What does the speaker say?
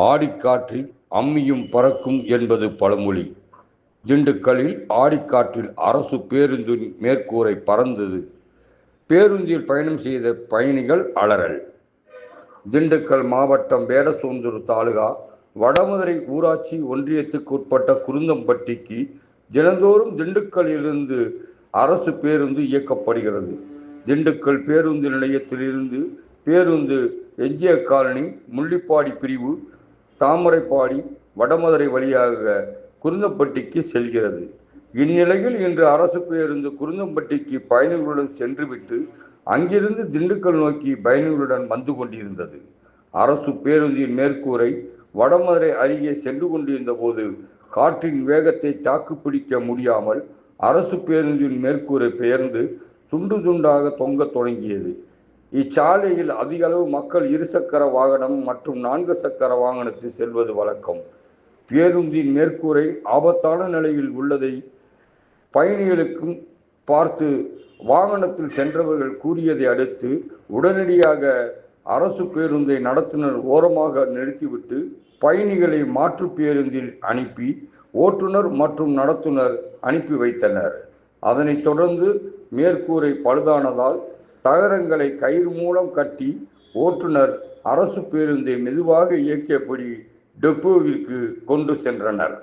ஆடிக்காற்றில் அம்மியும் பறக்கும் என்பது பழமொழி. திண்டுக்கல்லில் ஆடிக்காற்றில் அரசு பேருந்தின் மேற்கூரை பறந்தது. பேருந்தில் பயணம் செய்த பயணிகள் அலறல். திண்டுக்கல் மாவட்டம் வேடசந்தூர் தாலுகா வடமதுரை ஊராட்சி ஒன்றியத்துக்கு உட்பட்ட குருந்தம்பட்டிக்கு தினந்தோறும் திண்டுக்கல்லிலிருந்து அரசு பேருந்து இயக்கப்படுகிறது. திண்டுக்கல் பேருந்து நிலையத்திலிருந்து பேருந்து எம்ஜிஆர் காலனி, முள்ளிப்பாடி பிரிவு, தாமரைப்பாடி, வடமதுரை வழியாக குருந்தம்பட்டிக்கு செல்கிறது. இந்நிலையில் இன்று அரசு பேருந்து குருந்தம்பட்டிக்கு பயணிகளுடன் சென்றுவிட்டு அங்கிருந்து திண்டுக்கல் நோக்கி பயணிகளுடன் வந்து கொண்டிருந்தது. அரசு பேருந்தின் மேற்கூரை வடமதுரை அருகே சென்று கொண்டிருந்த போது காற்றின் வேகத்தை தாக்குப்பிடிக்க முடியாமல் அரசு பேருந்தின் மேற்கூரை பெயர்ந்து துண்டு துண்டாக தொங்க தொடங்கியது. இச்சாலையில் அதிக அளவு மக்கள் இருசக்கர வாகனம் மற்றும் 4 சக்கர வாகனத்தில் செல்வது வழக்கம். பேருந்தின் மேற்கூரை ஆபத்தான நிலையில் உள்ளதை பயணிகளுக்கும் பார்த்து வாகனத்தில் சென்றவர்கள் கூறியதை அடுத்து உடனடியாக அரசு பேருந்தை நடத்துனர் ஓரமாக நிறுத்திவிட்டு பயணிகளை மாற்று பேருந்தில் அனுப்பி ஓட்டுநர் மற்றும் நடத்துனர் அனுப்பி வைத்தனர். அதனைத் தொடர்ந்து மேற்கூரை பழுதானதால் தகரங்களை கயிறு மூலம் கட்டி ஓட்டுநர் அரசு பேருந்தை மெதுவாக இயக்கியபடி டெப்போவிற்கு கொண்டு சென்றனர்.